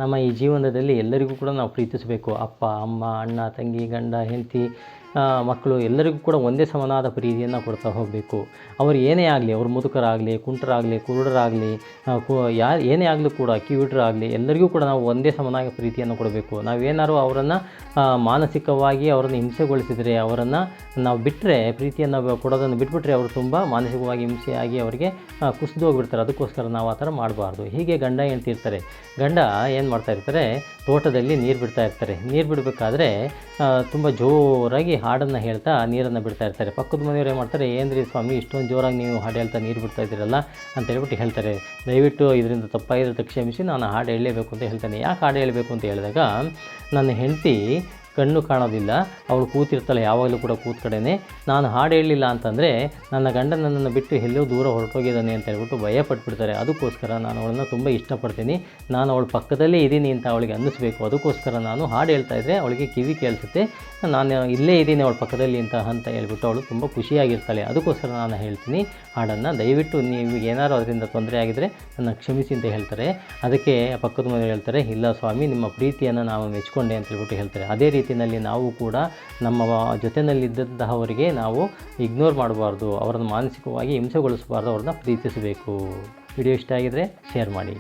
ನಮ್ಮ ಈ ಜೀವನದಲ್ಲಿ ಎಲ್ಲರಿಗೂ ಕೂಡ ನಾವು ಪ್ರೀತಿಸಬೇಕು. ಅಪ್ಪ, ಅಮ್ಮ, ಅಣ್ಣ, ತಂಗಿ, ಗಂಡ, ಹೆಂಡತಿ, ಮಕ್ಕಳು ಎಲ್ಲರಿಗೂ ಕೂಡ ಒಂದೇ ಸಮನಾದ ಪ್ರೀತಿಯನ್ನು ಕೊಡ್ತಾ ಹೋಗಬೇಕು. ಅವರು ಏನೇ ಆಗಲಿ, ಅವರು ಮುದುಕರಾಗಲಿ, ಕುಂಟರಾಗಲಿ, ಕುರುಡರಾಗಲಿ, ಏನೇ ಆಗಲಿ ಕೂಡ, ಕಿವುಡರಾಗಲಿ, ಎಲ್ಲರಿಗೂ ಕೂಡ ನಾವು ಒಂದೇ ಸಮನಾಗಿ ಪ್ರೀತಿಯನ್ನು ಕೊಡಬೇಕು. ನಾವೇನಾದ್ರು ಅವರನ್ನು ಮಾನಸಿಕವಾಗಿ ಅವರನ್ನು ಹಿಂಸೆಗೊಳಿಸಿದರೆ, ಅವರನ್ನು ನಾವು ಬಿಟ್ಟರೆ, ಪ್ರೀತಿಯನ್ನು ಕೊಡೋದನ್ನು ಬಿಟ್ಬಿಟ್ರೆ ಅವರು ತುಂಬ ಮಾನಸಿಕವಾಗಿ ಹಿಂಸೆಯಾಗಿ ಅವರಿಗೆ ಕುಸಿದು ಹೋಗಿಬಿಡ್ತಾರೆ. ಅದಕ್ಕೋಸ್ಕರ ನಾವು ಆ ಥರ ಮಾಡಬಾರ್ದು. ಹೀಗೆ ಗಂಡ ಹೆಂಡ್ತಿ ಇರ್ತಾರೆ. ಗಂಡ ಏನು ಮಾಡ್ತಾ ಇರ್ತಾರೆ, ತೋಟದಲ್ಲಿ ನೀರು ಬಿಡ್ತಾ ಇರ್ತಾರೆ. ನೀರು ಬಿಡಬೇಕಾದ್ರೆ ತುಂಬ ಜೋರಾಗಿ ಹಾಡನ್ನು ಹೇಳ್ತಾ ನೀರನ್ನು ಬಿಡ್ತಾ ಇರ್ತಾರೆ. ಪಕ್ಕದ ಮನೆಯವರು ಏನು ಮಾಡ್ತಾರೆ, ಏನ್ರಿ ಸ್ವಾಮಿ ಇಷ್ಟೊಂದು ಜೋರಾಗಿ ನೀವು ಹಾಡು ಹೇಳ್ತಾ ನೀರು ಬಿಡ್ತಾ ಇದ್ದೀರಲ್ಲ ಅಂತ ಹೇಳ್ಬಿಟ್ಟು ಹೇಳ್ತಾರೆ. ದಯವಿಟ್ಟು ಇದರಿಂದ ತಪ್ಪಾಗಿರುತ್ತೆ ಕ್ಷಮಿಸಿ, ನಾನು ಹಾಡು ಹೇಳಲೇಬೇಕು ಅಂತ ಹೇಳ್ತಾನೆ. ಯಾಕೆ ಹಾಡು ಹೇಳಬೇಕು ಅಂತ ಹೇಳಿದಾಗ, ನನ್ನ ಹೆಂಡತಿ ಕಣ್ಣು ಕಾಣೋದಿಲ್ಲ, ಅವಳು ಕೂತಿರ್ತಾಳೆ ಯಾವಾಗಲೂ ಕೂಡ ಕೂತ ಕಡೆನೇ. ನಾನು ಹಾಡು ಹೇಳಲಿಲ್ಲ ಅಂತಂದರೆ ನನ್ನ ಗಂಡ ನನ್ನನ್ನು ಬಿಟ್ಟು ಎಲ್ಲೋ ದೂರ ಹೊರಟೋಗಿದ್ದಾನೆ ಅಂತ ಹೇಳ್ಬಿಟ್ಟು ಭಯಪಟ್ಬಿಡ್ತಾರೆ. ಅದಕ್ಕೋಸ್ಕರ ನಾನು ಅವಳನ್ನು ತುಂಬ ಇಷ್ಟಪಡ್ತೀನಿ, ನಾನು ಅವಳ ಪಕ್ಕದಲ್ಲೇ ಇದ್ದೀನಿ ಅಂತ ಅವಳಿಗೆ ಅನ್ನಿಸ್ಬೇಕು. ಅದಕ್ಕೋಸ್ಕರ ನಾನು ಹಾಡು ಹೇಳ್ತಾಯಿದ್ರೆ ಅವಳಿಗೆ ಕಿವಿ ಕೇಳಿಸುತ್ತೆ, ನಾನು ಇಲ್ಲೇ ಇದ್ದೀನಿ ಅವಳ ಪಕ್ಕದಲ್ಲಿ ಅಂತ ಹೇಳ್ಬಿಟ್ಟು ಅವಳು ತುಂಬ ಖುಷಿಯಾಗಿರ್ತಾಳೆ. ಅದಕ್ಕೋಸ್ಕರ ನಾನು ಹೇಳ್ತೀನಿ ಹಾಡನ್ನು. ದಯವಿಟ್ಟು ನೀವು ಏನಾದ್ರು ಅದರಿಂದ ತೊಂದರೆ ಆಗಿದರೆ ನನ್ನ ಕ್ಷಮಿಸಿ ಅಂತ ಹೇಳ್ತಾರೆ. ಅದಕ್ಕೆ ಪಕ್ಕದ ಮನೆಯವರು ಹೇಳ್ತಾರೆ, ಇಲ್ಲ ಸ್ವಾಮಿ ನಿಮ್ಮ ಪ್ರೀತಿಯನ್ನು ನಾವು ಮೆಚ್ಕೊಂಡೆ ಅಂತ ಹೇಳ್ಬಿಟ್ಟು ಹೇಳ್ತಾರೆ. ಅದೇ ರೀತಿಯಲ್ಲಿ ನಾವು ಕೂಡ ನಮ್ಮ ಜೊತೆಯಲ್ಲಿದ್ದಂತಹವರಿಗೆ ನಾವು ಇಗ್ನೋರ್ ಮಾಡಬಾರ್ದು, ಅವರನ್ನು ಮಾನಸಿಕವಾಗಿ ಹಿಂಸೆಗೊಳಿಸಬಾರ್ದು, ಅವ್ರನ್ನ ಪ್ರೀತಿಸಬೇಕು. ವಿಡಿಯೋ ಇಷ್ಟ ಆಗಿದರೆ ಶೇರ್ ಮಾಡಿ.